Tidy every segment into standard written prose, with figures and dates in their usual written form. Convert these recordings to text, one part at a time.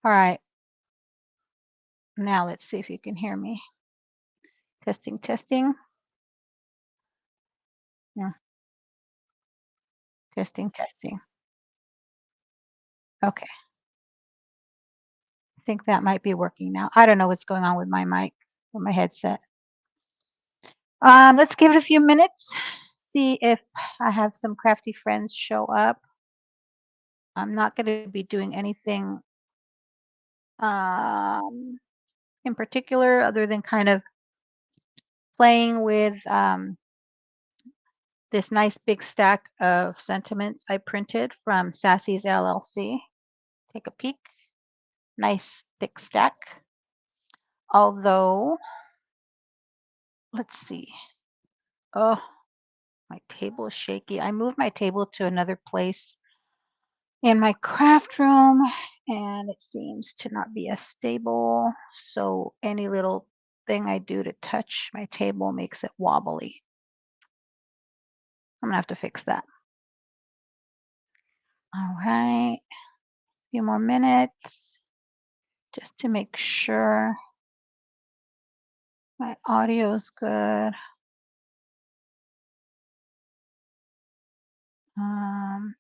All right. Now let's see if you can hear me. Testing, testing. Yeah, testing, testing. Okay. I think that might be working now. I don't know what's going on with my mic or my headset. Let's give it a few minutes. See if I have some crafty friends show up. I'm not going to be doing anything um, in particular other than kind of playing with this nice big stack of sentiments I printed from Sassy's LLC. Take a peek. Nice thick stack. Although, let's see. Oh, my table is shaky. I moved my table to another place in my craft room and it seems to not be as stable. So any little thing I do to touch my table makes it wobbly. I'm gonna have to fix that. All right, a few more minutes just to make sure my audio is good. Um,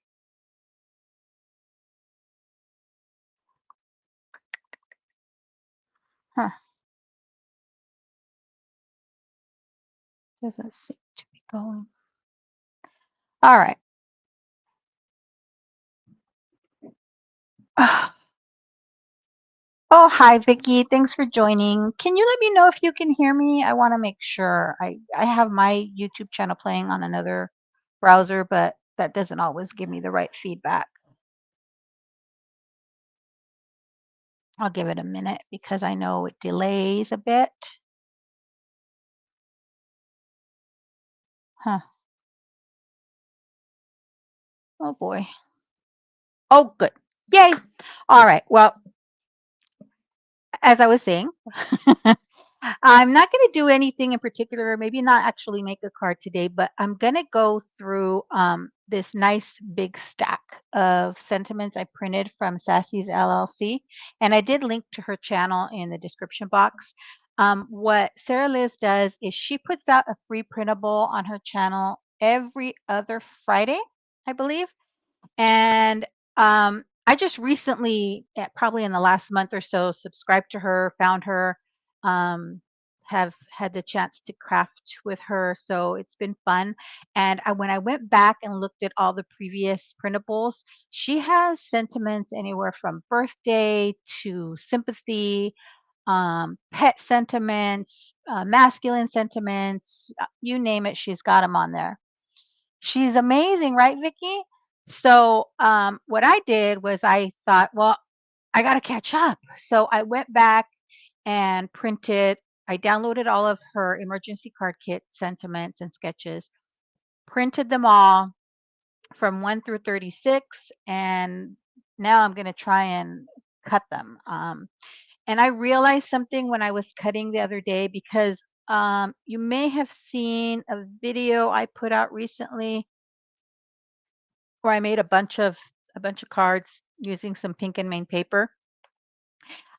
huh, doesn't seem to be going. All right. Oh, hi, Vicky. Thanks for joining. Can you let me know if you can hear me? I want to make sure. I have my YouTube channel playing on another browser, but that doesn't always give me the right feedback. I'll give it a minute because I know it delays a bit. Huh. Oh boy. Oh, good. Yay. All right. Well, as I was saying, I'm not going to do anything in particular, maybe not actually make a card today, but I'm going to go through this nice big stack of sentiments I printed from Sassy's LLC. And I did link to her channel in the description box. What Sarah Liz does is she puts out a free printable on her channel every other Friday, I believe. And I just recently, probably in the last month or so, subscribed to her, found her, um, have had the chance to craft with her. So it's been fun. And when I went back and looked at all the previous printables, she has sentiments anywhere from birthday to sympathy, pet sentiments, masculine sentiments, you name it, she's got them on there. She's amazing, right, Vicky? So, what I did was I thought, well, I got to catch up. So I went back and printed, I downloaded all of her emergency card kit sentiments and sketches, printed them all from 1 through 36, and now I'm going to try and cut them. And I realized something when I was cutting the other day because you may have seen a video I put out recently where I made a bunch of cards using some pink and main paper.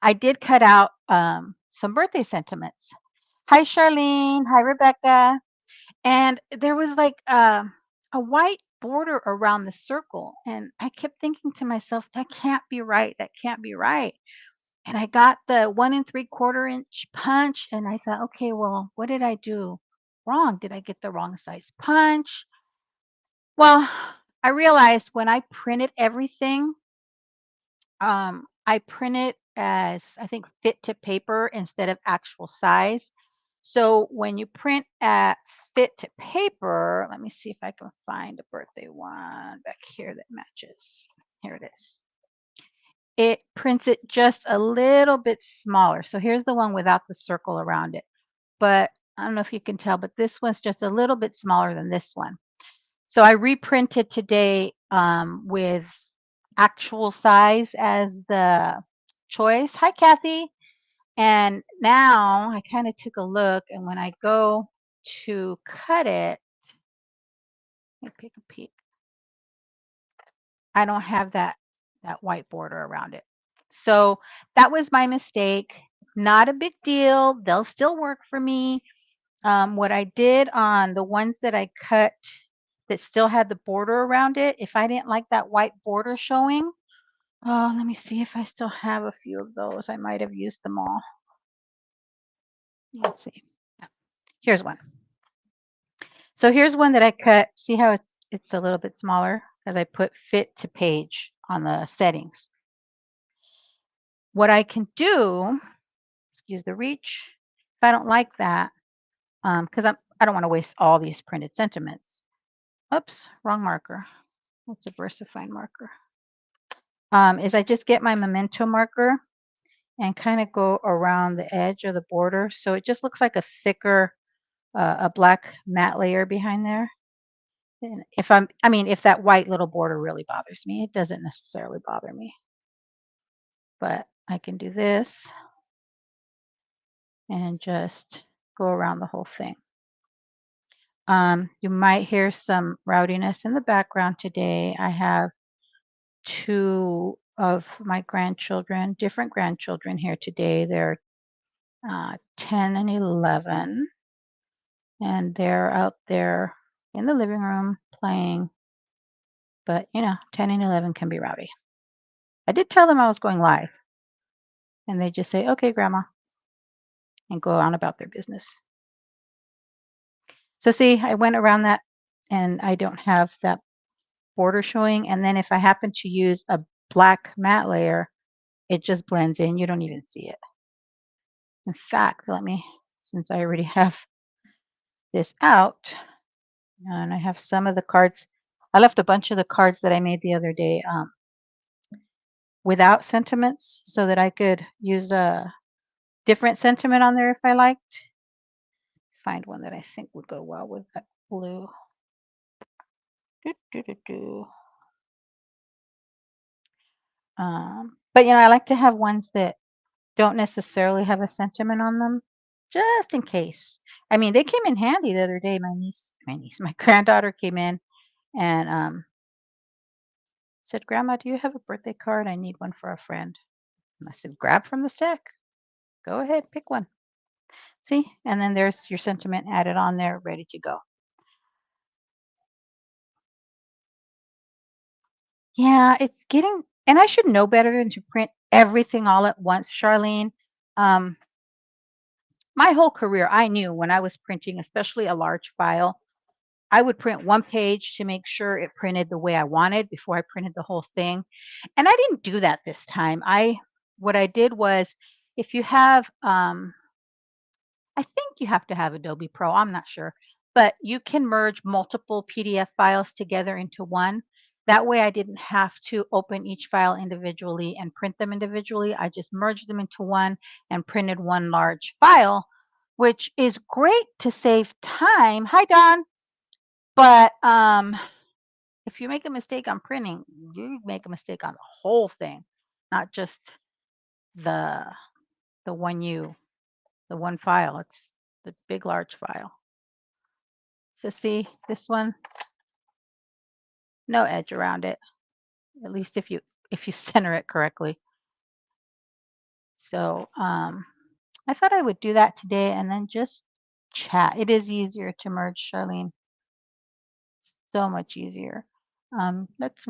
I did cut out some birthday sentiments. Hi, Charlene. Hi, Rebecca. And there was like a white border around the circle. And I kept thinking to myself, that can't be right. That can't be right. And I got the 1 3/4 inch punch and I thought, okay, well, what did I do wrong? Did I get the wrong size punch? Well, I realized when I printed everything, I print it as I think fit to paper instead of actual size. So when you print at fit to paper, let me see if I can find a birthday one back here that matches. Here it is. It prints it just a little bit smaller. So here's the one without the circle around it. But I don't know if you can tell, but this one's just a little bit smaller than this one. So I reprinted today with actual size as the choice. Hi, Kathy. And now I kind of took a look, and when I go to cut it, let me pick a peek. I don't have that white border around it. So that was my mistake. Not a big deal. They'll still work for me. What I did on the ones that I cut that still had the border around it, if I didn't like that white border showing, oh, let me see if I still have a few of those. I might have used them all. Let's see. Here's one. So here's one that I cut. See how it's a little bit smaller because I put fit to page on the settings. What I can do, excuse the reach, if I don't like that, because I don't want to waste all these printed sentiments. Oops, wrong marker. That's a VersaFine marker. Is I just get my memento marker and kind of go around the edge or the border. So it just looks like a thicker, a black matte layer behind there. And if that white little border really bothers me, it doesn't necessarily bother me. But I can do this and just go around the whole thing. You might hear some rowdiness in the background today. I have two of my grandchildren, different grandchildren here today. They're 10 and 11, and they're out there in the living room playing. But, 10 and 11 can be rowdy. I did tell them I was going live, and they just say, okay, Grandma, and go on about their business. So see, I went around that, and I don't have that border showing. And then if I happen to use a black matte layer, it just blends in. You don't even see it. In fact, since I already have this out, and I have some of the cards, I left a bunch of the cards that I made the other day without sentiments so that I could use a different sentiment on there if I liked. Find one that I think would go well with that blue. But I like to have ones that don't necessarily have a sentiment on them, just in case. They came in handy the other day. My granddaughter came in and said, "Grandma, do you have a birthday card? I need one for a friend." And I said, "Grab from the stack. Go ahead, pick one." See, and then there's your sentiment added on there, ready to go. Yeah, it's getting, and I should know better than to print everything all at once, Charlene. Um, my whole career, I knew when I was printing, especially a large file, I would print one page to make sure it printed the way I wanted before I printed the whole thing. And I didn't do that this time. What I did was, if you have, I think you have to have Adobe Pro, I'm not sure, but you can merge multiple PDF files together into one. That way I didn't have to open each file individually and print them individually. I just merged them into one and printed one large file, which is great to save time. Hi, Don. But if you make a mistake on printing, you make a mistake on the whole thing, not just the the one the one file. It's the big large file. So see this one, no edge around it, at least if you center it correctly. So I thought I would do that today and then just chat. It is easier to merge, Charlene. So much easier. That's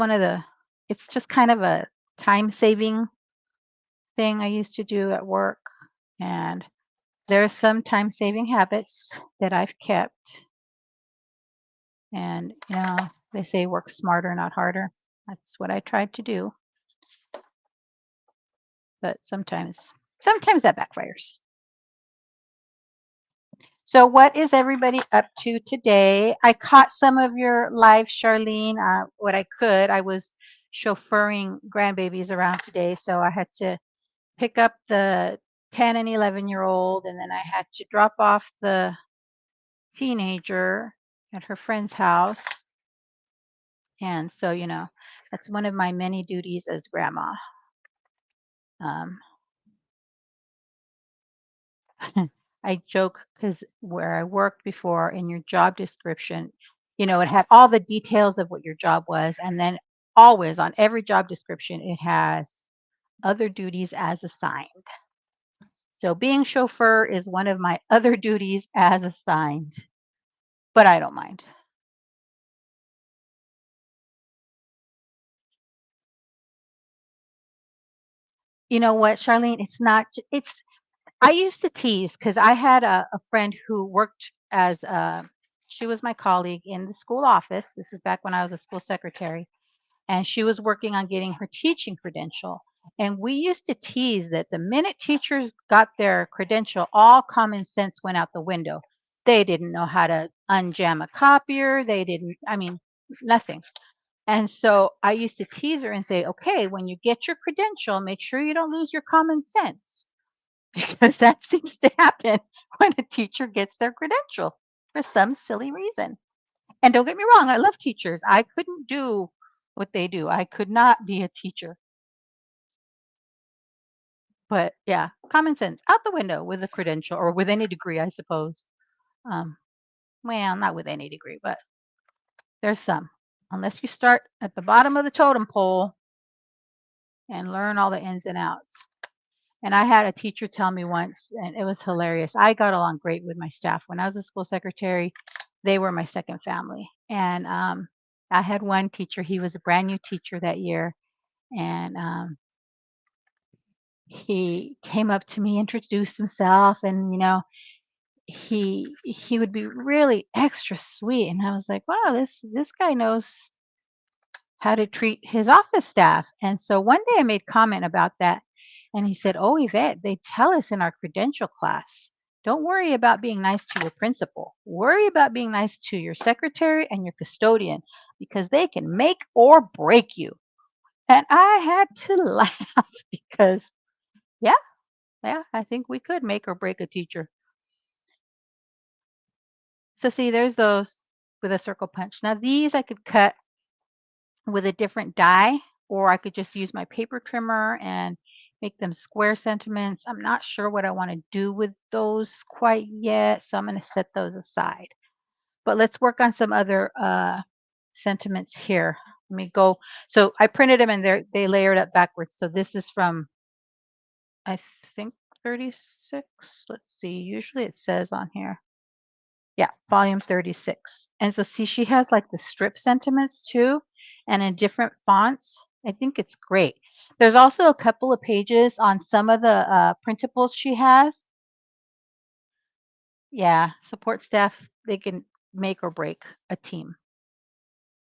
it's just kind of a time saving thing I used to do at work. And there are some time saving habits that I've kept. And, they say work smarter, not harder. That's what I tried to do. But sometimes that backfires. So what is everybody up to today? I caught some of your live, Charlene, what I could. I was chauffeuring grandbabies around today, so I had to pick up the 10 and 11-year-old, and then I had to drop off the teenager at her friend's house. And so, that's one of my many duties as grandma. I joke because where I worked before, in your job description, it had all the details of what your job was. And then always on every job description, it has other duties as assigned. So being chauffeur is one of my other duties as assigned, but I don't mind. You know what, Charlene? It's not, it's, I used to tease because I had a friend who worked as she was my colleague in the school office. This is back when I was a school secretary, and she was working on getting her teaching credential. And we used to tease that the minute teachers got their credential, all common sense went out the window. They didn't know how to unjam a copier. They didn't, I mean, nothing. And so I used to tease her and say, okay, when you get your credential, make sure you don't lose your common sense because that seems to happen when a teacher gets their credential for some silly reason. And don't get me wrong, I love teachers. I couldn't do what they do. I could not be a teacher. But yeah, common sense out the window with a credential or with any degree, I suppose. Um, well, not with any degree, but there's some. Unless you start at the bottom of the totem pole and learn all the ins and outs. And I had a teacher tell me once, and it was hilarious. I got along great with my staff. When I was a school secretary, they were my second family. And I had one teacher, he was a brand new teacher that year. And he came up to me, introduced himself, and, you know, he would be really extra sweet. And I was like, wow, this guy knows how to treat his office staff. And so one day I made comment about that. And he said, oh, Yvette, they tell us in our credential class, don't worry about being nice to your principal. Worry about being nice to your secretary and your custodian because they can make or break you. And I had to laugh because, yeah, yeah, I think we could make or break a teacher. So see, there's those with a circle punch. Now these I could cut with a different die, or I could just use my paper trimmer and make them square sentiments. I'm not sure what I want to do with those quite yet, so I'm going to set those aside. But let's work on some other sentiments here. Let me go. So I printed them and they layered up backwards. So this is from, I think, 36. Let's see. Usually it says on here. Yeah, volume 36. And so see, she has like the strip sentiments too, and in different fonts. I think it's great. There's also a couple of pages on some of the printables she has. Yeah, support staff, they can make or break a team.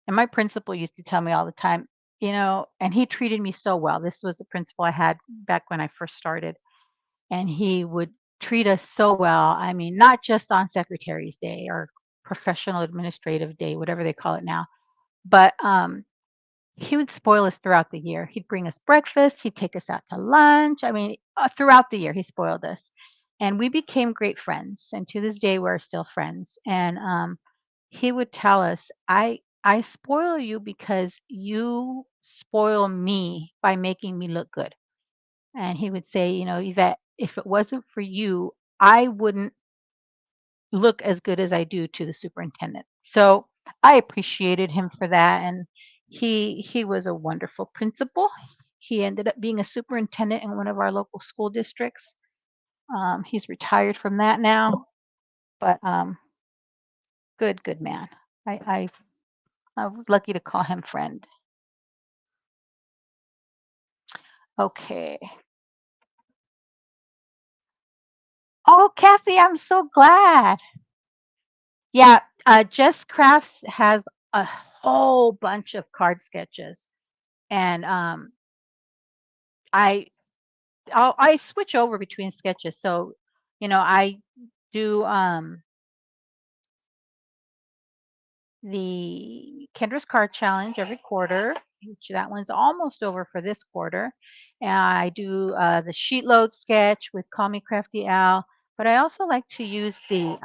And my principal used to tell me all the time, you know, and he treated me so well. This was the principal I had back when I first started. And he would treat us so well. I mean, not just on Secretary's Day or Professional Administrative Day, whatever they call it now, but he would spoil us throughout the year. He'd bring us breakfast, he'd take us out to lunch. I mean, throughout the year, he spoiled us. And we became great friends. And to this day, we're still friends. And he would tell us, I spoil you because you spoil me by making me look good. And he would say, you know, Yvette, if it wasn't for you, I wouldn't look as good as I do to the superintendent. So I appreciated him for that. And he was a wonderful principal. He ended up being a superintendent in one of our local school districts. He's retired from that now, but good man. I was lucky to call him friend. Okay. Oh, Kathy, I'm so glad. Yeah, Just Crafts has a whole bunch of card sketches, and I I switch over between sketches. So, you know, I do the Kendra's Card Challenge every quarter. Which that one's almost over for this quarter. And I do the sheet load sketch with Call Me Crafty Al, but I also like to use the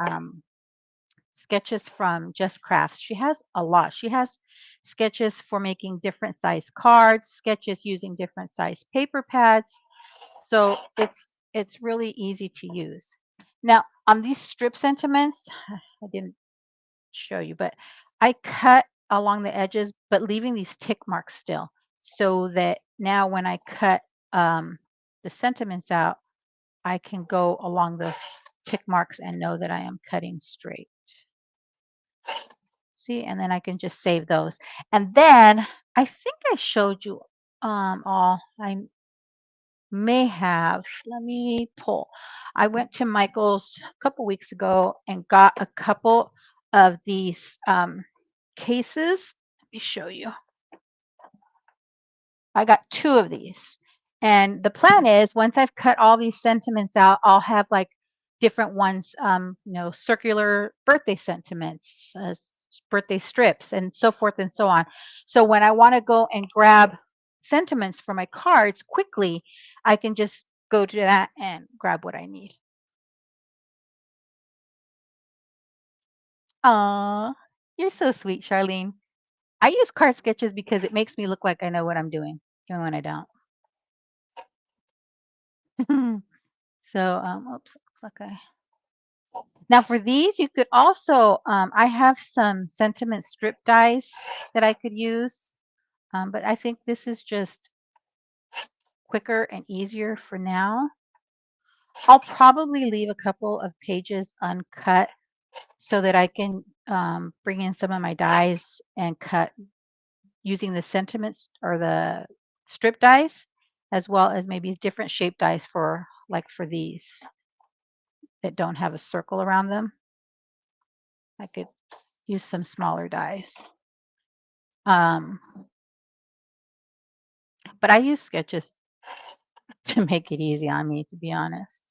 sketches from Just Crafts. She has a lot. She has sketches for making different size cards, sketches using different size paper pads. So it's really easy to use. Now on these strip sentiments, I didn't show you, but I cut along the edges, but leaving these tick marks still, so that now when I cut the sentiments out, I can go along those tick marks and know that I am cutting straight. See, and then I can just save those. And then I think I showed you all. I may have. Let me pull. I went to Michael's a couple weeks ago and got a couple of these cases. Let me show you. I got 2 of these. And the plan is once I've cut all these sentiments out, I'll have like different ones, circular birthday sentiments, birthday strips, and so forth and so on. So when I want to go and grab sentiments for my cards quickly, I can just go to that and grab what I need. Aw, you're so sweet, Charlene. I use card sketches because it makes me look like I know what I'm doing, even when I don't. So, oops, looks like I. Now for these, you could also, I have some sentiment strip dies that I could use, but I think this is just quicker and easier for now. I'll probably leave a couple of pages uncut so that I can bring in some of my dies and cut using the sentiments or the strip dies, as well as maybe different shape dies for like for these that don't have a circle around them. I could use some smaller dies. But I use sketches to make it easy on me, to be honest.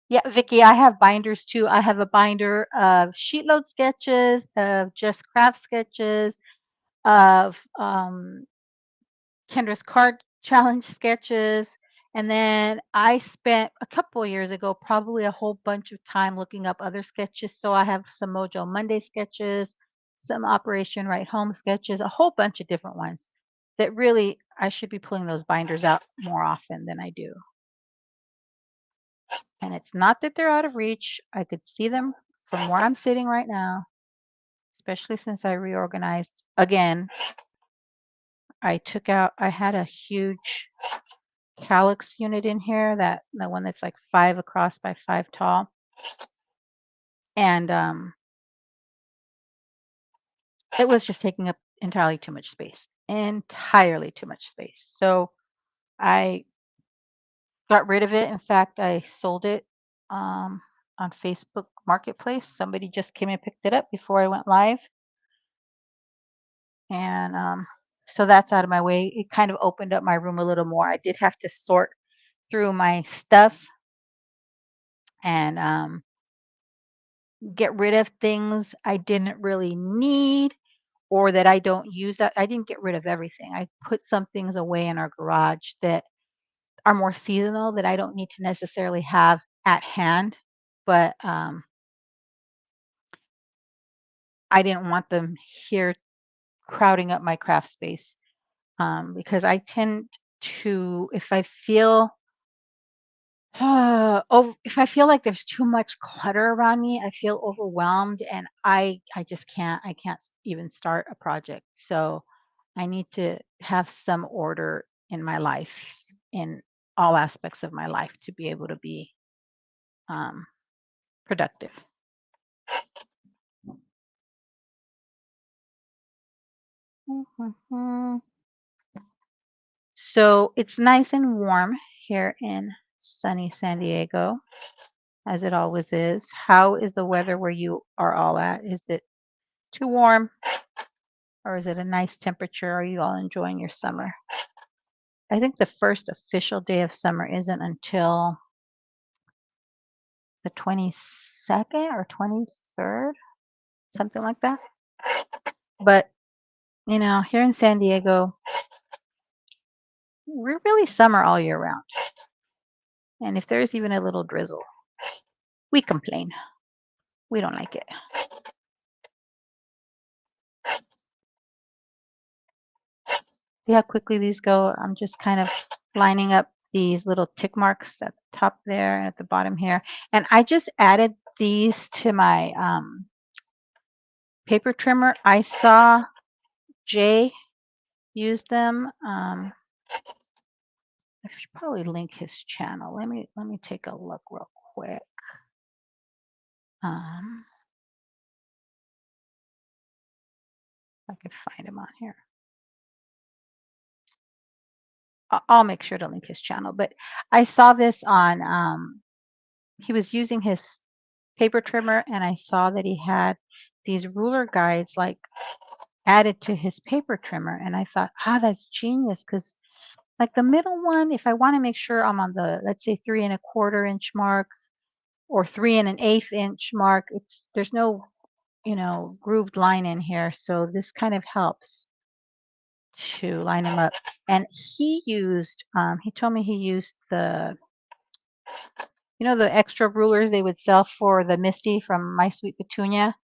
Yeah, Vicky, I have binders too. I have a binder of sheet load sketches, of just craft sketches, of Kendra's card challenge sketches. And then I spent a couple of years ago, probably a whole bunch of time looking up other sketches. So I have some Mojo Monday sketches, some Operation Right Home sketches, a whole bunch of different ones that really I should be pulling those binders out more often than I do. And it's not that they're out of reach. I could see them from where I'm sitting right now, especially since I reorganized again. I had a huge calyx unit in here, the one that's like 5 across by 5 tall. And it was just taking up entirely too much space. Entirely too much space. So I got rid of it. In fact, I sold it on Facebook Marketplace. Somebody just came and picked it up before I went live. And so that's out of my way. It kind of opened up my room a little more. I did have to sort through my stuff and get rid of things I didn't really need or that I don't use. That I didn't get rid of everything. I put some things away in our garage that are more seasonal that I don't need to necessarily have at hand, but I didn't want them here crowding up my craft space because I tend to, if I feel like there's too much clutter around me, I feel overwhelmed and I just can't even start a project. So I need to have some order in my life, in all aspects of my life, to be able to be productive. Mhm. So it's nice and warm here in sunny San Diego, as it always is. How is the weather where you are all at? Is it too warm or is it a nice temperature? Are you all enjoying your summer? I think the first official day of summer isn't until the 22nd or 23rd, something like that. But, here in San Diego, we're really summer all year round. And if there's even a little drizzle, we complain. We don't like it. See how quickly these go? I'm just kind of lining up these little tick marks at the top there and at the bottom here. And I just added these to my paper trimmer. I saw Jay use them. I should probably link his channel. Let me take a look real quick. If I could find him on here. I'll make sure to link his channel. But I saw this on he was using his paper trimmer, and I saw that he had these ruler guides like added to his paper trimmer, and I thought, that's genius, because like the middle one, if I want to make sure I'm on the, let's say, 3¼ inch mark or 3⅛ inch mark, there's no grooved line in here, so this kind of helps to line them up. And he used he told me he used the the extra rulers they would sell for the Misty from My Sweet Petunia.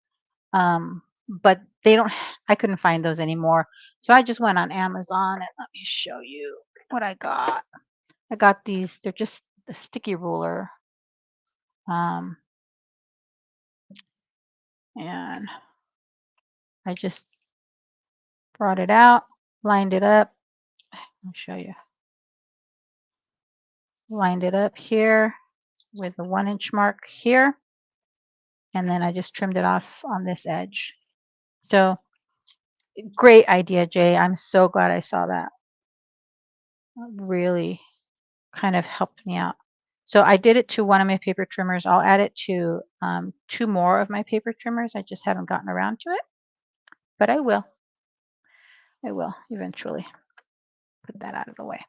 But they don't, I couldn't find those anymore. So I just went on Amazon, and let me show you what I got. I got these, they're just a sticky ruler. And I just brought it out, lined it up. I'll show you. Lined it up here with the 1 inch mark here. And then I just trimmed it off on this edge. So great idea, Jay. I'm so glad I saw that. Really kind of helped me out. So I did it to one of my paper trimmers. I'll add it to 2 more of my paper trimmers. I just haven't gotten around to it, but I will. I will eventually put that out of the way.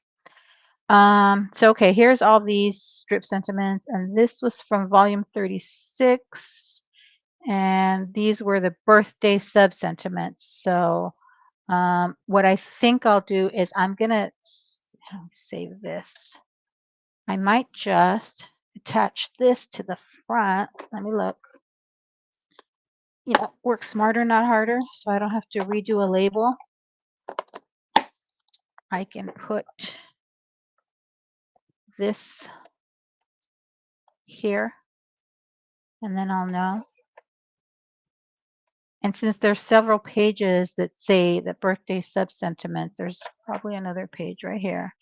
So okay, here's all these strip sentiments, and this was from volume 36, and these were the birthday sub sentiments. So what I think I'll do is I'm gonna save this. I might just attach this to the front. Let me look. Work smarter, not harder, so I don't have to redo a label. I can put this here, and then I'll know. And since there's several pages that say the birthday sub sentiments, there's probably another page right here.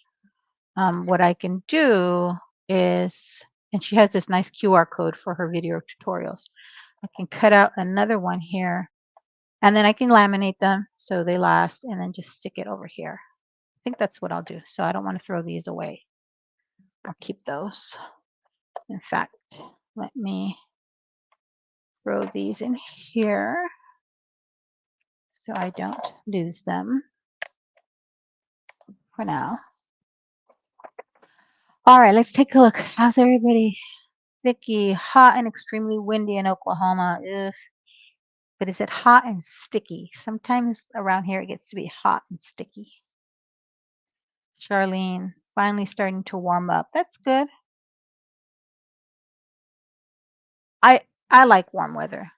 What I can do is, and she has this nice QR code for her video tutorials. I can cut out another one here, and then I can laminate them so they last, and then just stick it over here. I think that's what I'll do. So I don't want to throw these away. I'll keep those. In fact, let me throw these in here so I don't lose them for now. All right, let's take a look. How's everybody? Vicky, hot and extremely windy in Oklahoma. Ugh. But is it hot and sticky? Sometimes around here it gets to be hot and sticky. Charlene, finally starting to warm up. That's good. I like warm weather.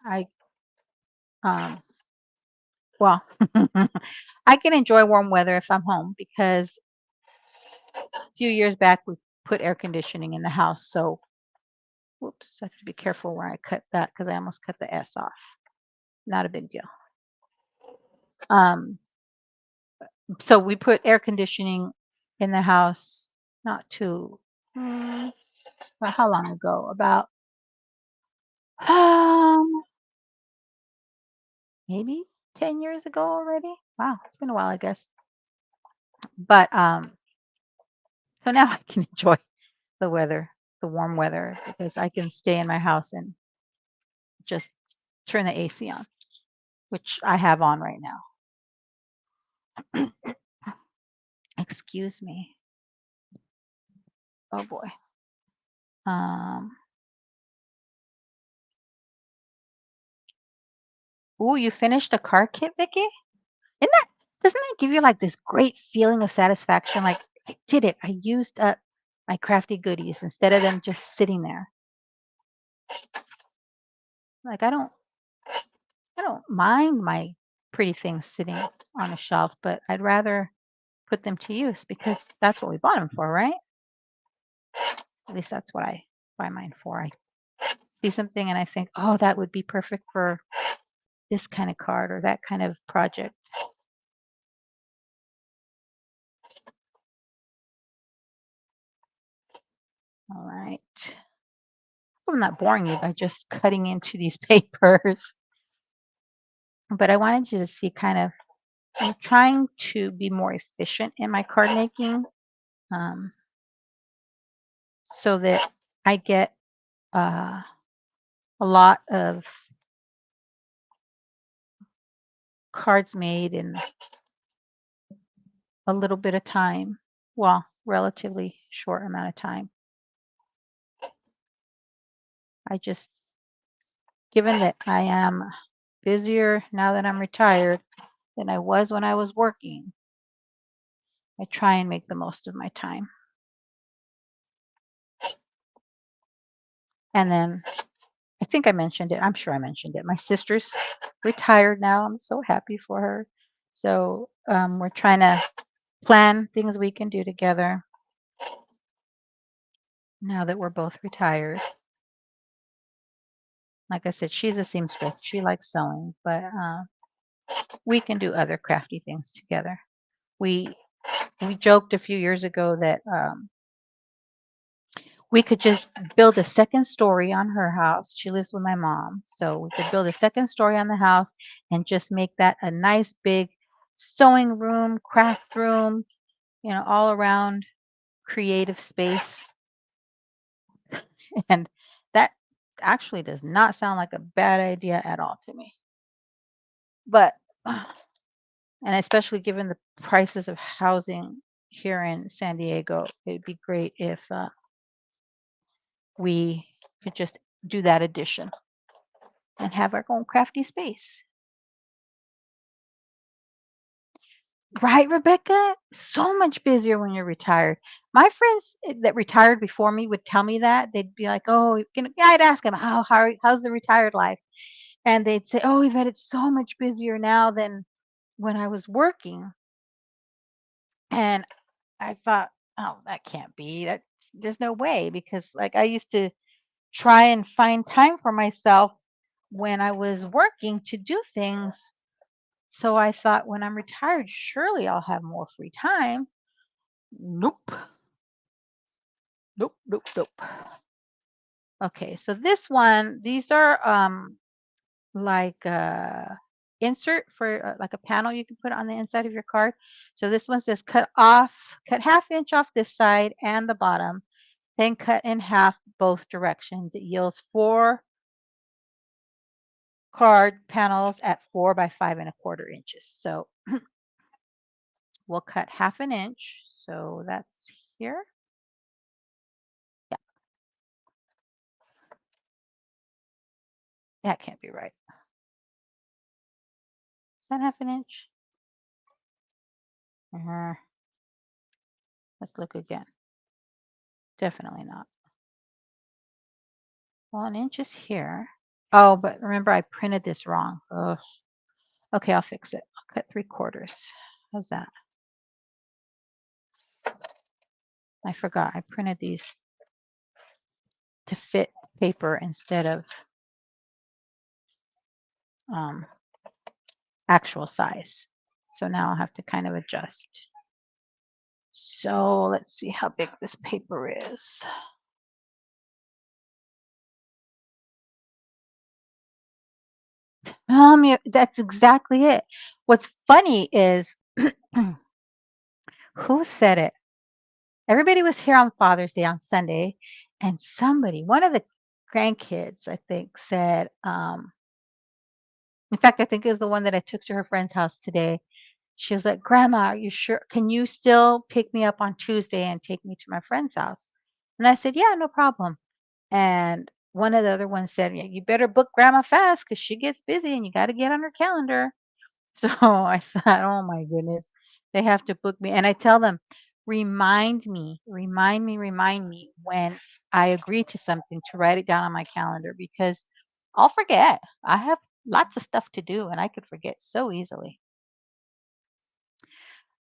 Well, I can enjoy warm weather if I'm home, because a few years back we put air conditioning in the house. So, whoops, I have to be careful where I cut that, because I almost cut the S off. Not a big deal. So we put air conditioning in the house not too, well, how long ago? About maybe 10 years ago already. Wow, it's been a while, I guess. But so now I can enjoy the weather, the warm weather, because I can stay in my house and just turn the AC on, which I have on right now. Excuse me. Oh boy. Ooh, you finished a car kit, Vicky? Doesn't that give you like this great feeling of satisfaction? Like, I did it. I used up my Crafty goodies instead of them just sitting there. Like, I don't mind my pretty things sitting on a shelf, but I'd rather put them to use, because that's what we bought them for, right? At least that's what I buy mine for. I see something and I think, oh, that would be perfect for this kind of card or that kind of project. All right. I'm not boring you by just cutting into these papers, but I wanted you to see kind of, I'm trying to be more efficient in my card making, um, so that I get uh, a lot of cards made in a little bit of time. Well, relatively short amount of time. I just, given that I am busier now that I'm retired than I was when I was working, I try and make the most of my time. And then I think I mentioned it. I'm sure I mentioned it. My sister's retired now. I'm so happy for her. So we're trying to plan things we can do together now that we're both retired. Like I said, she's a seamstress. She likes sewing, but we can do other crafty things together. We joked a few years ago that we could just build a second story on her house. She lives with my mom, so we could build a second story on the house and just make that a nice big sewing room, craft room, all around creative space. And that actually does not sound like a bad idea at all to me. But and especially given the prices of housing here in San Diego, it would be great if we could just do that addition and have our own crafty space. Right, Rebecca? So much busier when you're retired. My friends that retired before me would tell me that. They'd be like, "Oh, I'd ask them how's the retired life?" And they'd say, "Oh, Yvette, it's so much busier now than when I was working." And I thought, "Oh, that can't be. There's no way," because like I used to try and find time for myself when I was working to do things. So I thought when I'm retired, surely I'll have more free time. Nope. Nope, nope, nope. Okay, so these are like insert for like a panel you can put on the inside of your card. So this one's just cut 1/2 inch off this side and the bottom, then cut in half both directions. It yields 4 card panels at 4 by 5 1/4 inches. So we'll cut 1/2 inch. So that's here. Yeah, that can't be right. Is that 1/2 inch? Uh-huh. Let's look again. Definitely not. Well, an inch is here. Oh, but remember I printed this wrong. Ugh. Okay, I'll fix it. I'll cut 3/4. How's that? I forgot. I printed these to fit paper instead of um, actual size. So now I'll have to kind of adjust. So let's see how big this paper is. Yeah, that's exactly it. What's funny is who said it? Everybody was here on Father's Day on Sunday, and one of the grandkids, I think, said, in fact, I think it was the one that I took to her friend's house today. She was like, "Grandma, are you sure? Can you still pick me up on Tuesday and take me to my friend's house?" And I said, "Yeah, no problem." And one of the other ones said, "Yeah, you better book Grandma fast because she gets busy and you got to get on her calendar." So I thought, "Oh my goodness, they have to book me." And I tell them, remind me when I agree to something to write it down on my calendar because I'll forget. I have lots of stuff to do and I could forget so easily.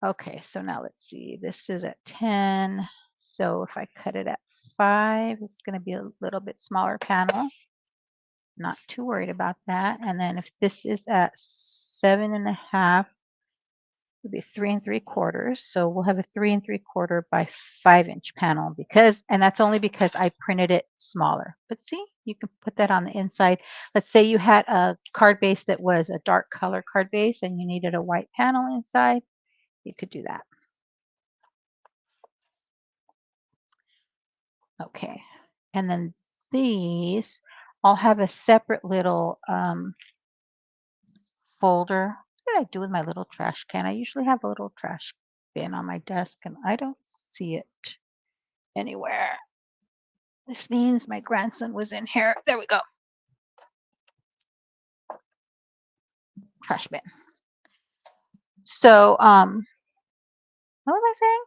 Okay, so now let's see. This is at 10. So if I cut it at 5, it's going to be a little bit smaller panel. Not too worried about that. And then if this is at 7.5, it'll be 3 3/4. So we'll have a 3 3/4 by 5-inch panel and that's only because I printed it smaller. But see, you can put that on the inside. Let's say you had a card base that was a dark color card base and you needed a white panel inside, you could do that. Okay, and then these, I'll have a separate little folder. What did I do with my little trash can? I usually have a little trash bin on my desk and I don't see it anywhere. This means my grandson was in here. There we go. Trash bin. So, what was I saying?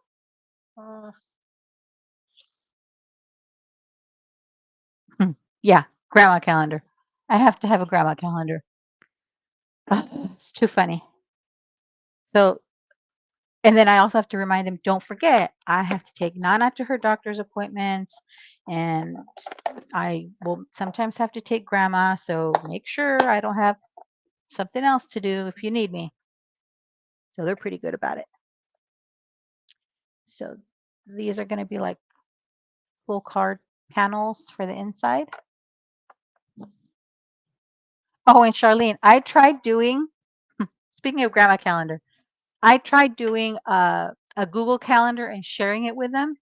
Yeah, grandma calendar. I have to have a grandma calendar. It's too funny. So, and then I also have to remind them, don't forget, I have to take Nana to her doctor's appointments, and I will sometimes have to take grandma. So make sure I don't have something else to do if you need me. So they're pretty good about it. So these are going to be like full card panels for the inside. Oh, and Charlene, I tried doing, speaking of grandma calendar, I tried doing a Google calendar and sharing it with them.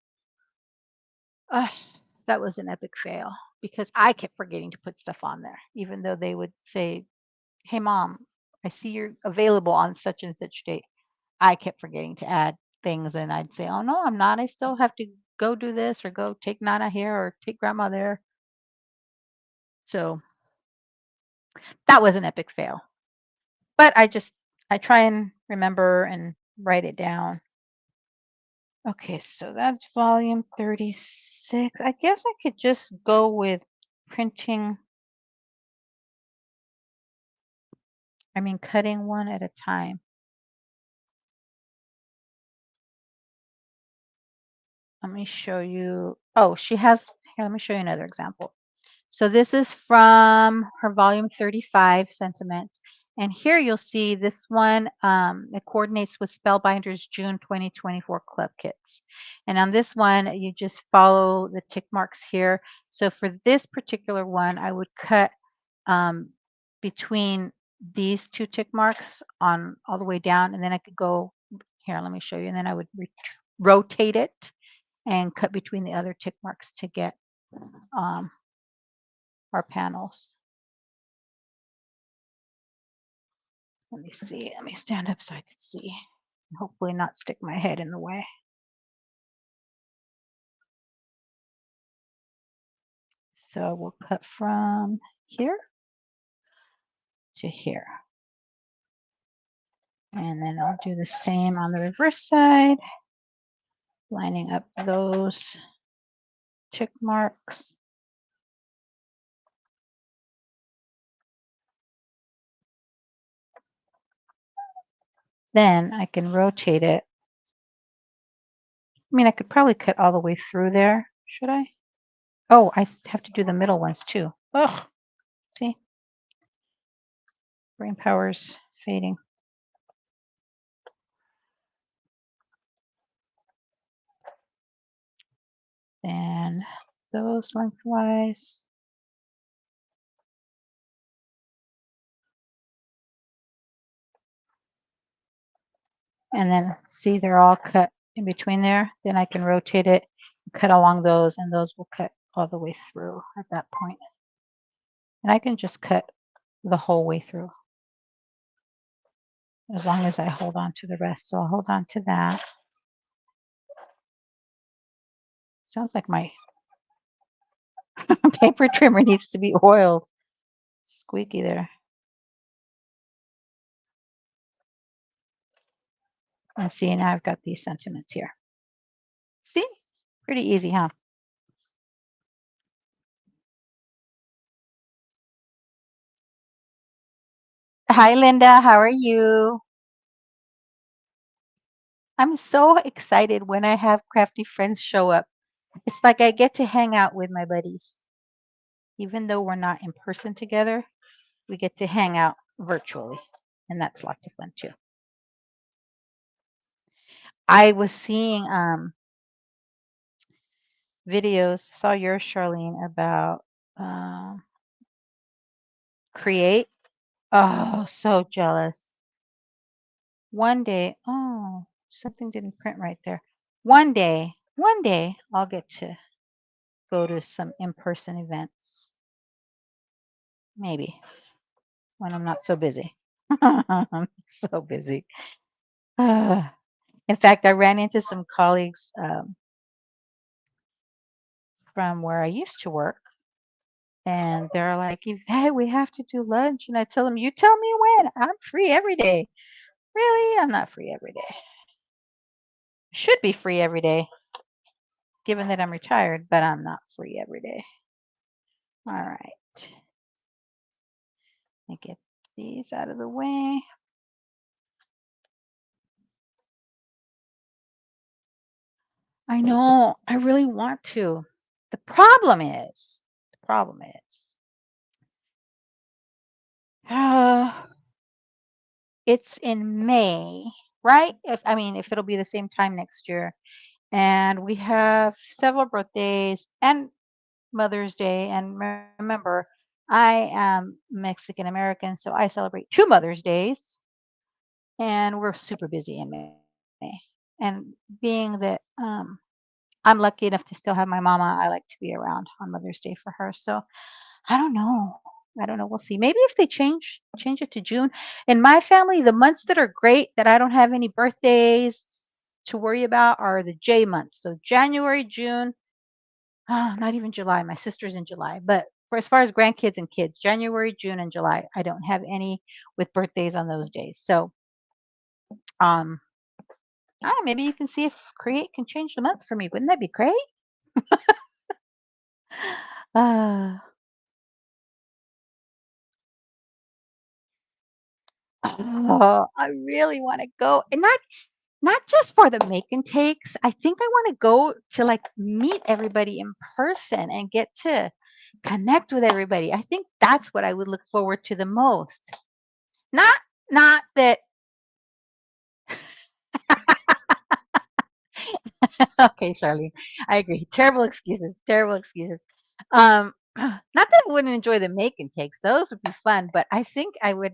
That was an epic fail because I kept forgetting to put stuff on there, even though they would say, hey, Mom, I see you're available on such and such date. I kept forgetting to add things and I'd say, oh, no, I'm not. I still have to go do this or go take Nana here or take Grandma there. So that was an epic fail. But I try and remember and write it down. Okay, so that's volume 36. I guess I could just go with printing, cutting one at a time. Let me show you. Oh, here, let me show you another example. So this is from her volume 35, Sentiments. And here you'll see this one, it coordinates with Spellbinder's June 2024 club kits. And on this one, you just follow the tick marks here. So for this particular one, I would cut between these two tick marks on all the way down. And then I could go here, let me show you. And then I would rotate it and cut between the other tick marks to get our panels. Let me see. Let me stand up so I can see. Hopefully not stick my head in the way. So we'll cut from here to here. And then I'll do the same on the reverse side, lining up those tick marks. Then I can rotate it. I could probably cut all the way through there. Should I? Oh, I have to do the middle ones too. Ugh. See? Brain power's fading. Then those lengthwise. And then see, they're all cut in between there. Then I can rotate it, cut along those, and those will cut all the way through at that point. And I can just cut the whole way through as long as I hold on to the rest. So I'll hold on to that. Sounds like my paper trimmer needs to be oiled. Squeaky there. And see, now I've got these sentiments here. See? Pretty easy, huh? Hi, Linda. How are you? I'm so excited when I have crafty friends show up. It's like I get to hang out with my buddies. even though we're not in person together, we get to hang out virtually, and that's lots of fun too. I was seeing videos, saw yours, Charlene, about create. Oh, so jealous. One day, oh, something didn't print right there. One day, I'll get to go to some in-person events. Maybe when I'm not so busy. I'm so busy. Ah. In fact, I ran into some colleagues from where I used to work, and they're like, Yvette, we have to do lunch. And I tell them, you tell me when. I'm free every day. Really? I'm not free every day. Should be free every day, given that I'm retired, but I'm not free every day. All right. Let me get these out of the way. I know. I really want to. The problem is, uh, it's in May, right? If it'll be the same time next year, and we have several birthdays and Mother's Day. And remember, I am Mexican American, so I celebrate 2 Mother's Days, and we're super busy in May. And being that I'm lucky enough to still have my mama, I like to be around on Mother's Day for her. So I don't know. I don't know. We'll see. Maybe if they change it to June. In my family, the months that are great that I don't have any birthdays to worry about are the J months. So January, June, not even July. My sister's in July. But for as far as grandkids and kids, January, June, and July, I don't have any with birthdays on those days. So um maybe you can see if Create can change the month for me. Wouldn't that be great? Uh, oh, I really want to go. And not just for the make and takes. I think I want to go to like meet everybody in person and get to connect with everybody. I think that's what I would look forward to the most. Not not that okay, Charlene. I agree. Terrible excuses. Terrible excuses. Not that I wouldn't enjoy the make and takes. Those would be fun, but I think I would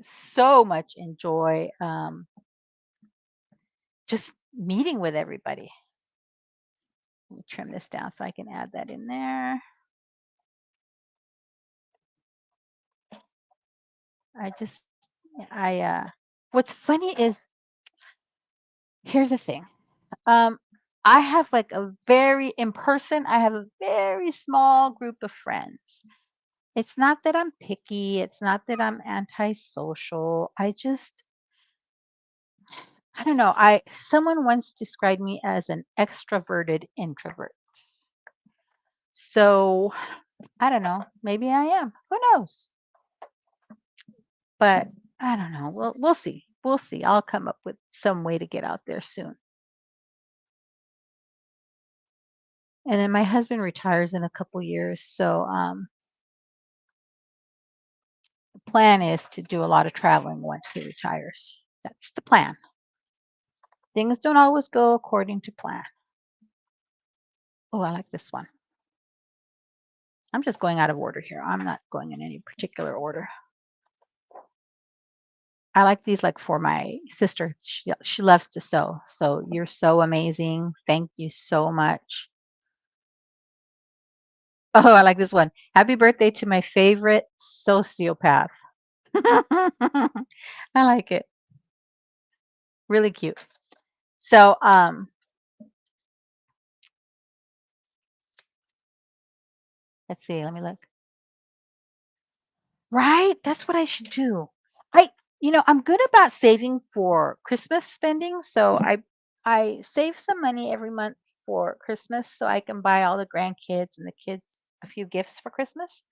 so much enjoy just meeting with everybody. Let me trim this down so I can add that in there. I just, what's funny is, here's the thing. Um, I have like in person, I have a very small group of friends. It's not that I'm picky. It's not that I'm antisocial. I don't know. Someone once described me as an extroverted introvert. So I don't know. Maybe I am. Who knows? But I don't know. We'll see. We'll see. I'll come up with some way to get out there soon. And then my husband retires in a couple years, so the plan is to do a lot of traveling once he retires. That's the plan. Things don't always go according to plan. Oh, I like this one. I'm just going out of order here. I'm not going in any particular order. I like these like for my sister. She loves to sew. So you're so amazing. Thank you so much. Oh, I like this one. Happy birthday to my favorite sociopath. I like it. Really cute. So, let's see. Let me look. Right? That's what I should do. I, I'm good about saving for Christmas spending. So I save some money every month for Christmas so I can buy all the grandkids and the kids a few gifts for Christmas.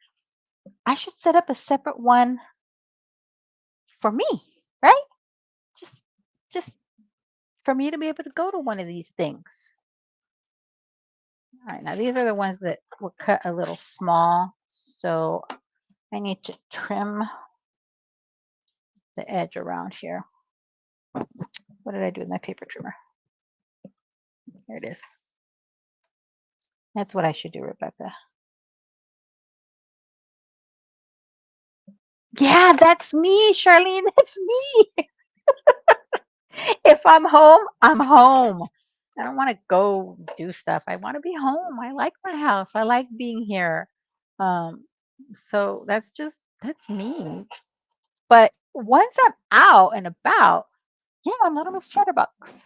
I should set up a separate one for me, right? Just just for me to be able to go to one of these things. All right, now these are the ones that were cut a little small, so I need to trim the edge around here. What did I do with my paper trimmer? Here it is. That's what I should do, Rebecca. Yeah, that's me, Charlene. That's me. If I'm home, I'm home. I don't want to go do stuff. I want to be home. I like my house. I like being here. Um, so that's me. But once I'm out and about, yeah, I'm Little Miss Chatterbox.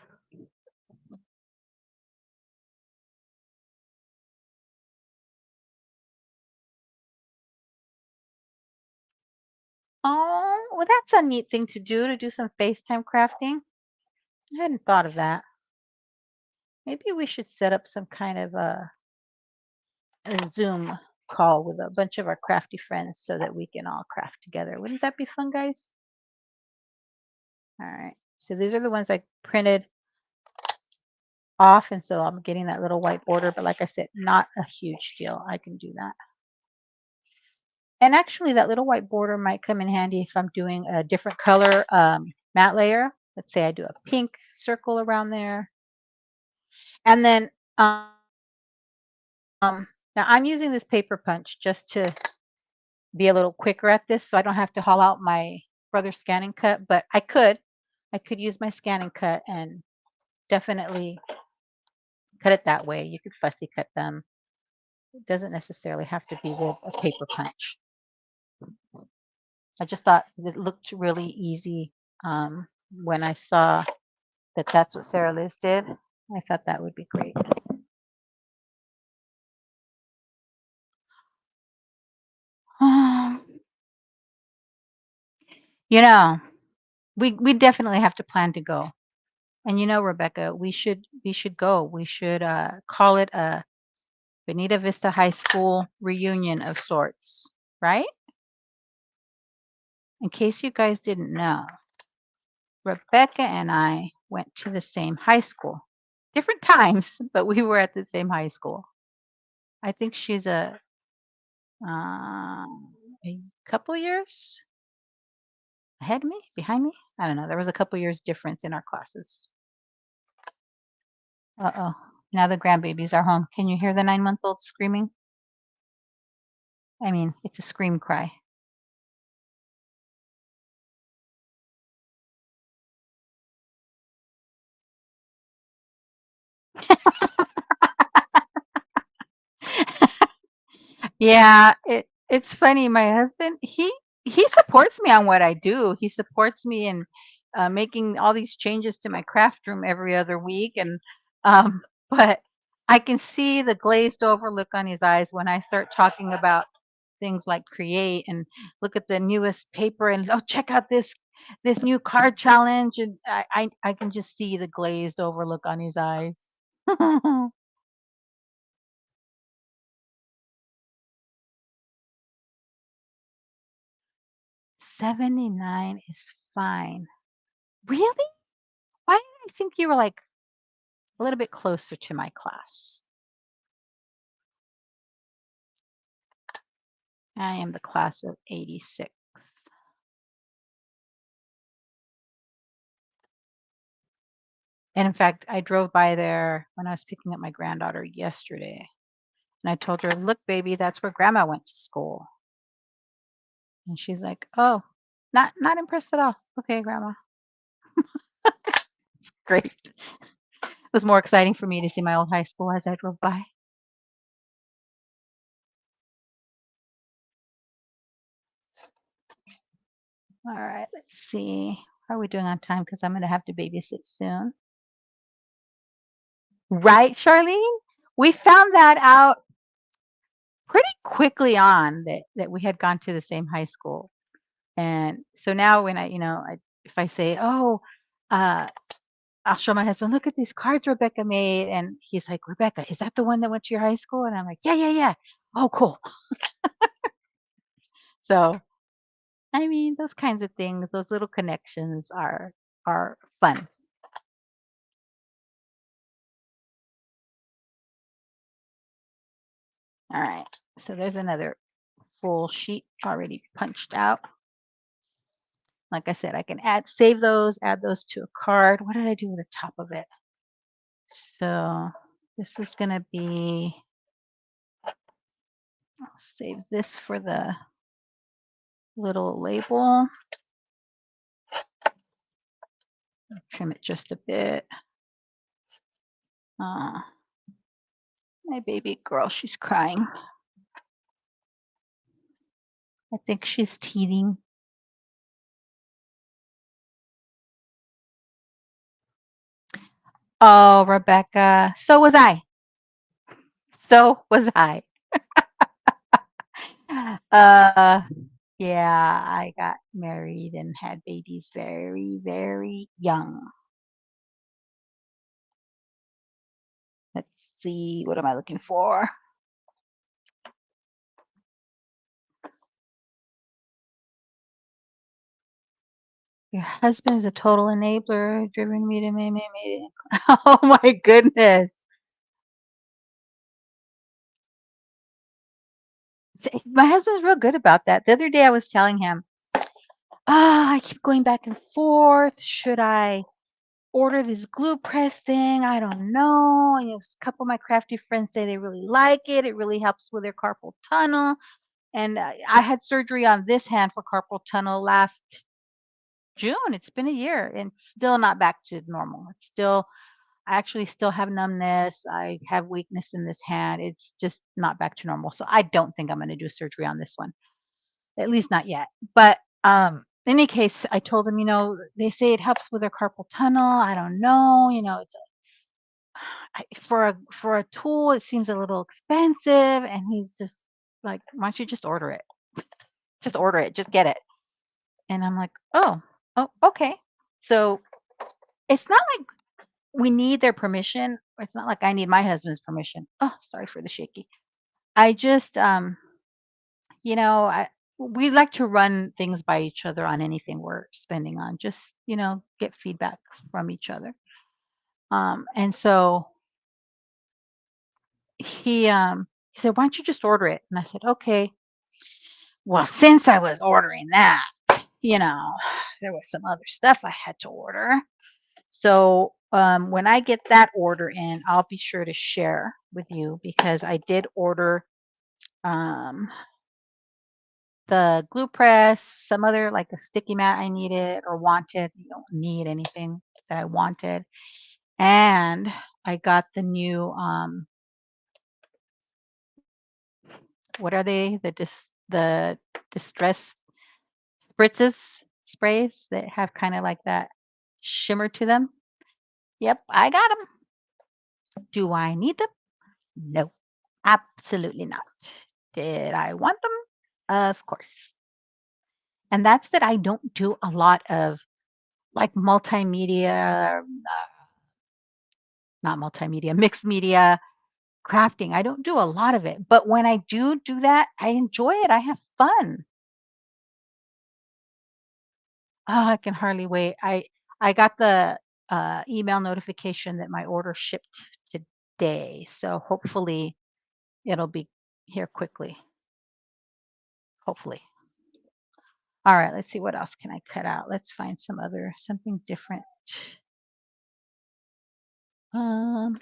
Oh, well, that's a neat thing to do some FaceTime crafting. I hadn't thought of that. Maybe we should set up some kind of a Zoom call with a bunch of our crafty friends so that we can all craft together. Wouldn't that be fun, guys? All right. So these are the ones I printed off, and so I'm getting that little white border, but like I said, not a huge deal. I can do that. And actually, that little white border might come in handy if I'm doing a different color matte layer. Let's say I do a pink circle around there. And then now I'm using this paper punch just to be a little quicker at this so I don't have to haul out my brother's scanning cut, but I could use my scanning cut and definitely cut it that way. You could fussy cut them. It doesn't necessarily have to be with a paper punch. I just thought it looked really easy when I saw that that's what Sarah Liz did. I thought that would be great. You know, we definitely have to plan to go. And Rebecca, we should go. We should call it a Bonita Vista High School reunion of sorts, right? In case you guys didn't know, Rebecca and I went to the same high school. Different times, but we were at the same high school. I think she's a couple years ahead of me, behind me. I don't know. There was a couple years difference in our classes. Uh-oh. Now the grandbabies are home. Can you hear the 9-month-old screaming? I mean, it's a scream cry. Yeah, it's funny. My husband, he supports me on what I do. He supports me in making all these changes to my craft room every other week, and but I can see the glazed over look on his eyes when I start talking about things like create and look at the newest paper and oh, check out this new card challenge, and I can just see the glazed over look on his eyes. 79 is fine. Really? Why did I think you were like a little bit closer to my class? I am the class of 86. And in fact, I drove by there when I was picking up my granddaughter yesterday. And I told her, look, baby, that's where grandma went to school. And she's like, oh, not impressed at all. Okay, grandma. It's great. It was more exciting for me to see my old high school as I drove by. All right, let's see. How are we doing on time? Because I'm going to have to babysit soon. Right, Charlene? We found that out pretty quickly on that we had gone to the same high school. And so now when if I say, "Oh, uh, I'll show my husband, look at these cards Rebecca made," and he's like, "Rebecca, is that the one that went to your high school?" And I'm like, "Yeah, yeah, yeah." Oh, cool. So, I mean, those kinds of things, those little connections are fun. All right. So there's another full sheet already punched out. Like I said, I can save those, add those to a card. What did I do with the top of it? So this is going to be, I'll save this for the little label. Trim it just a bit. My baby girl, she's crying. I think she's teething. Oh, Rebecca. So was I. So was I. Uh, yeah, I got married and had babies very, very young. Let's see, what am I looking for? Your husband is a total enabler, driven me to me. Oh my goodness. My husband's real good about that. The other day I was telling him, I keep going back and forth. Should I order this glue press thing? I don't know. And, a couple of my crafty friends say they really like it. It really helps with their carpal tunnel. And I had surgery on this hand for carpal tunnel last June. It's been a year and still not back to normal. It's still, I actually still have numbness. I have weakness in this hand. It's just not back to normal. So I don't think I'm going to do surgery on this one, at least not yet. But in any case, I told him, they say it helps with their carpal tunnel. I don't know. It's for a tool, it seems a little expensive. And he's just like, why don't you just order it? Just order it. Just get it. And I'm like, oh, okay. So it's not like we need their permission. It's not like I need my husband's permission. Oh, sorry for the shaky. I just, we like to run things by each other on anything we're spending on. Just, get feedback from each other. And so he said, why don't you just order it? And I said, okay. Well, since I was ordering that, there was some other stuff I had to order. So when I get that order in, I'll be sure to share with you because I did order um, the glue press, some other like a sticky mat I needed or wanted. You don't need anything that I wanted. And I got the new, what are they? The distress spritzes sprays that have kind of like that shimmer to them. Yep, I got them. Do I need them? No, absolutely not. Did I want them? Of course. And that's that I don't do a lot of like multimedia, not multimedia, mixed media crafting. I don't do a lot of it. But when I do that, I enjoy it. I have fun. Oh, I can hardly wait. I got the email notification that my order shipped today. So hopefully it'll be here quickly. Hopefully. All right, let's see what else can I cut out. Let's find something different. Um,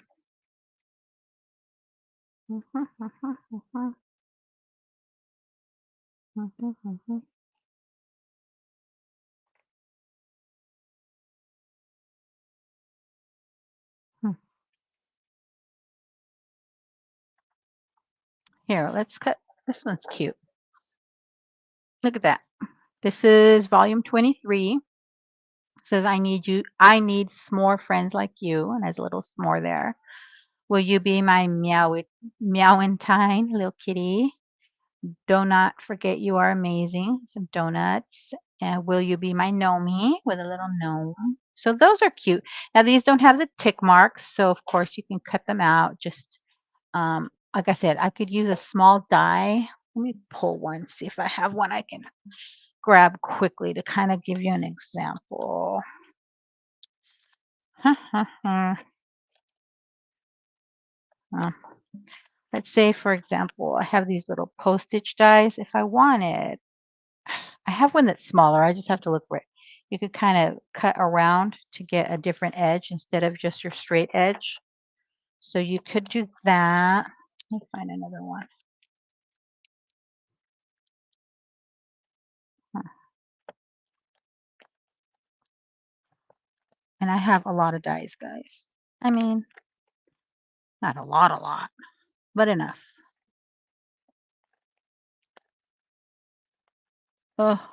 Here, let's cut. This one's cute. Look at that. This is volume 23. It says, I need s'more friends like you. And there's a little s'more there. Will you be my meowentine little kitty? Do not forget you are amazing. Some donuts. And will you be my gnomie with a little gnome? So those are cute. Now these don't have the tick marks, so of course you can cut them out. Just like I said, I could use a small die. Let me pull one, see if I have one I can grab quickly to kind of give you an example. Let's say, for example, I have these little postage dies. If I wanted, I have one that's smaller. I just have to look for it. You could kind of cut around to get a different edge instead of just your straight edge. So you could do that. Let me find another one. Huh. And I have a lot of dies, guys. I mean, not a lot, but enough. Oh,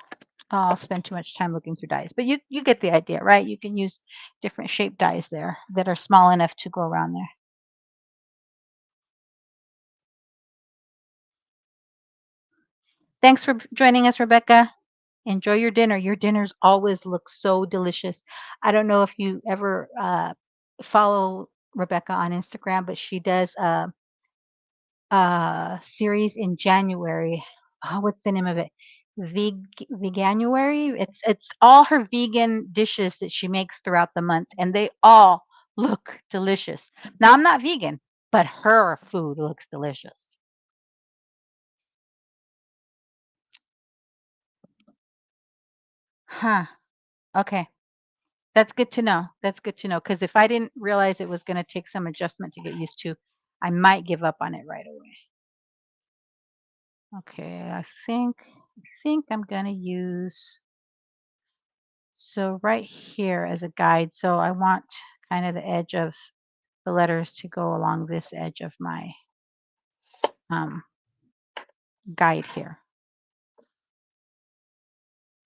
I'll spend too much time looking through dies. But you get the idea, right? You can use different shaped dies there that are small enough to go around there. Thanks for joining us, Rebecca. Enjoy your dinner. Your dinners always look so delicious. I don't know if you ever follow Rebecca on Instagram, but she does a series in January. Oh, what's the name of it? Veganuary. It's all her vegan dishes that she makes throughout the month, and they all look delicious. Now I'm not vegan, but her food looks delicious. Huh. Okay. That's good to know. That's good to know. Because if I didn't realize it was going to take some adjustment to get used to, I might give up on it right away. Okay, I think I'm going to use so right here as a guide. So I want kind of the edge of the letters to go along this edge of my um, guide here.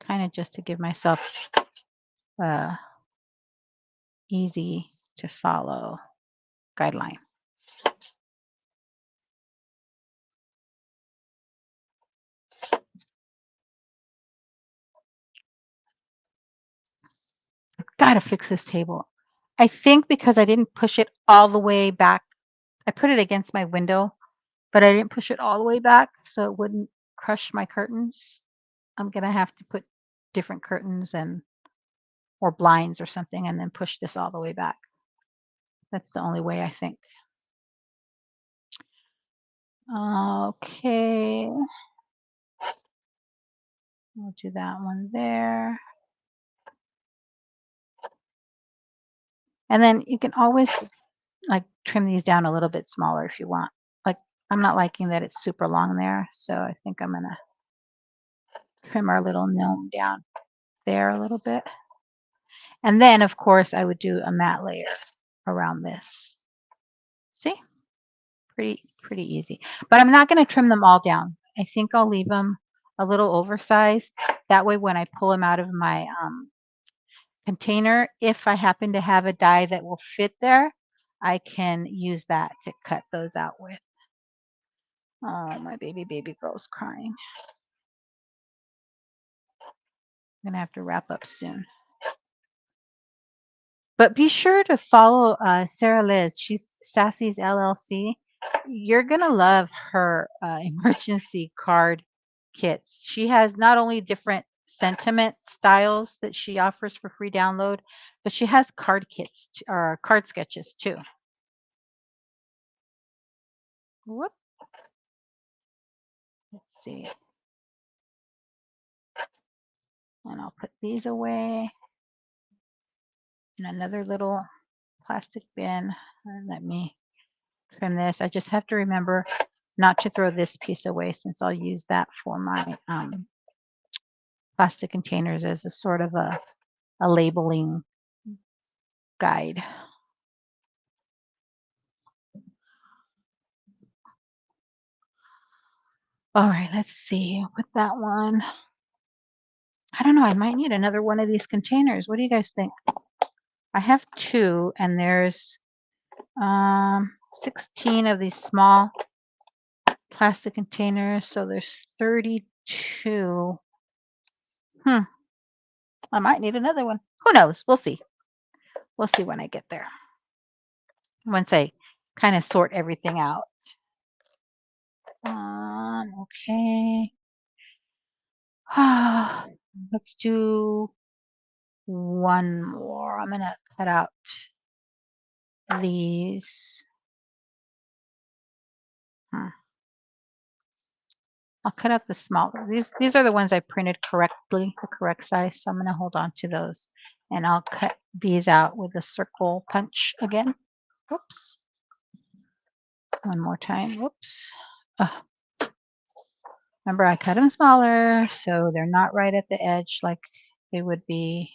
Kind of just to give myself easy to follow guideline. Gotta fix this table. I think because I didn't push it all the way back. I put it against my window, but I didn't push it all the way back so it wouldn't crush my curtains. I'm gonna have to put different curtains and or blinds or something and then push this all the way back. That's the only way I think. Okay, we'll do that one there. And then you can always like trim these down a little bit smaller if you want. Like I'm not liking that it's super long there, so I think I'm gonna trim our little gnome down there a little bit. And then of course I would do a matte layer around this. See? Pretty easy. But I'm not gonna trim them all down. I think I'll leave them a little oversized. That way when I pull them out of my container, if I happen to have a die that will fit there, I can use that to cut those out with. Oh, my baby girl's crying. I'm gonna have to wrap up soon. But be sure to follow Sarah Liz. She's Sassy's LLC. You're gonna love her emergency card kits. She has not only different sentiment styles that she offers for free download, but she has card kits or card sketches too. Whoop. Let's see. And I'll put these away in another little plastic bin. Let me trim this. I just have to remember not to throw this piece away since I'll use that for my plastic containers as a sort of a labeling guide. All right, let's see. With that one, I don't know. I might need another one of these containers. What do you guys think? I have two, and there's 16 of these small plastic containers, so there's 32. I might need another one. Who knows? We'll see. We'll see when I get there. Once I kind of sort everything out. Okay. Let's do one more. I'm gonna cut out these. I'll cut out the smaller. These are the ones I printed correctly, the correct size. So I'm going to hold on to those. And I'll cut these out with a circle punch again. Whoops. One more time. Whoops. Remember, I cut them smaller, so they're not right at the edge like they would be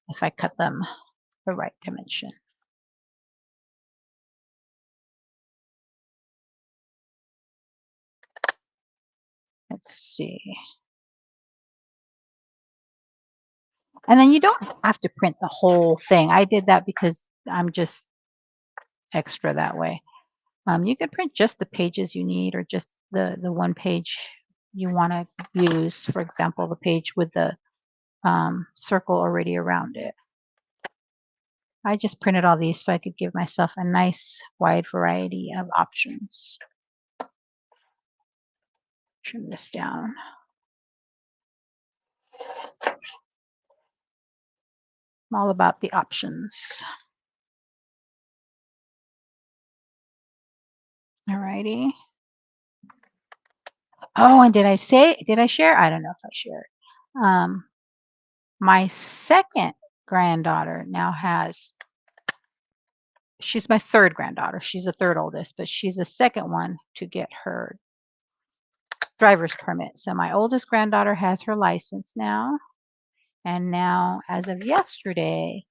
if I cut them the right dimension. Let's see. And then you don't have to print the whole thing. I did that because I'm just extra that way. You can print just the pages you need, or just the one page you want to use. For example, the page with the circle already around it. I just printed all these so I could give myself a nice wide variety of options. Trim this down. I'm all about the options. Alrighty. Oh, and did I share? I don't know if I shared. My second granddaughter now she's my third granddaughter. She's the third oldest, but she's the second one to get her driver's permit. So my oldest granddaughter has her license now. And now, as of yesterday,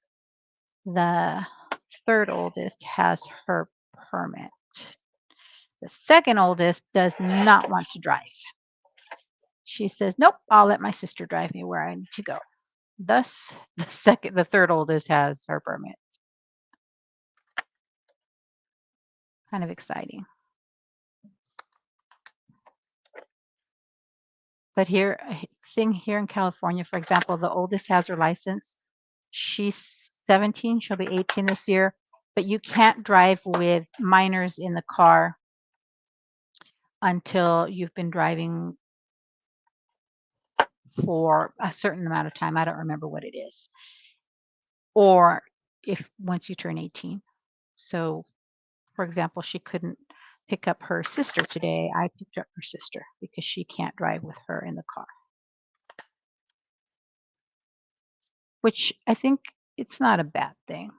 the third oldest has her permit. The second oldest does not want to drive. She says, nope, I'll let my sister drive me where I need to go. Thus, the third oldest has her permit. Kind of exciting. But here in California, for example, the oldest has her license. She's 17, she'll be 18 this year, but you can't drive with minors in the car until you've been driving for a certain amount of time. I don't remember what it is. Or once you turn 18. So, for example, she couldn't pick up her sister today. I picked up her sister because she can't drive with her in the car. Which I think it's not a bad thing.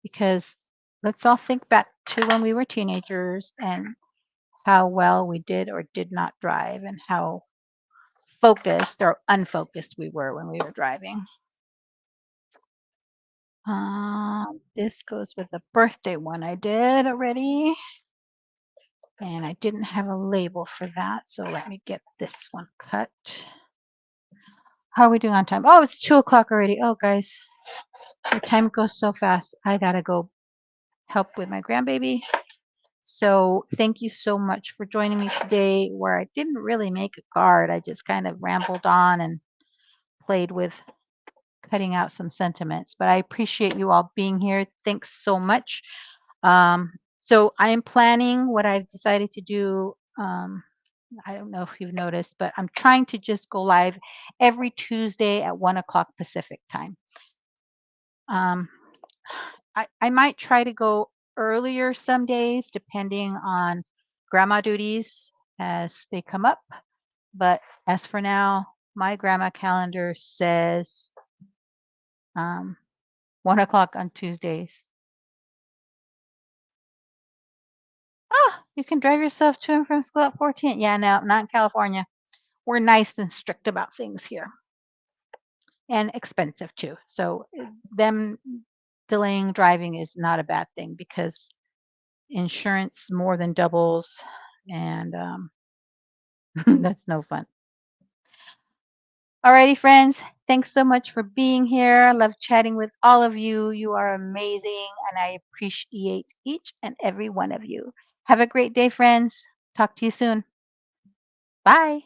Because let's all think back to when we were teenagers and how well we did or did not drive, and how focused or unfocused we were when we were driving. This goes with the birthday one I did already. And I didn't have a label for that, so let me get this one cut. How are we doing on time? Oh, it's 2 o'clock already. Oh, guys, the time goes so fast. I gotta go help with my grandbaby. So thank you so much for joining me today, where I didn't really make a card. I just kind of rambled on and played with cutting out some sentiments. But I appreciate you all being here. Thanks so much. So I am planning what I've decided to do. I don't know if you've noticed, but I'm trying to just go live every Tuesday at 1 o'clock Pacific time. I might try to go earlier some days, depending on grandma duties as they come up. But as for now, my grandma calendar says 1 o'clock on Tuesdays. Oh, you can drive yourself to and from school at 14. Yeah, no, not in California. We're nice and strict about things here. And expensive too. So them delaying driving is not a bad thing, because insurance more than doubles, and that's no fun. Alrighty, friends. Thanks so much for being here. I love chatting with all of you. You are amazing, and I appreciate each and every one of you. Have a great day, friends. Talk to you soon. Bye.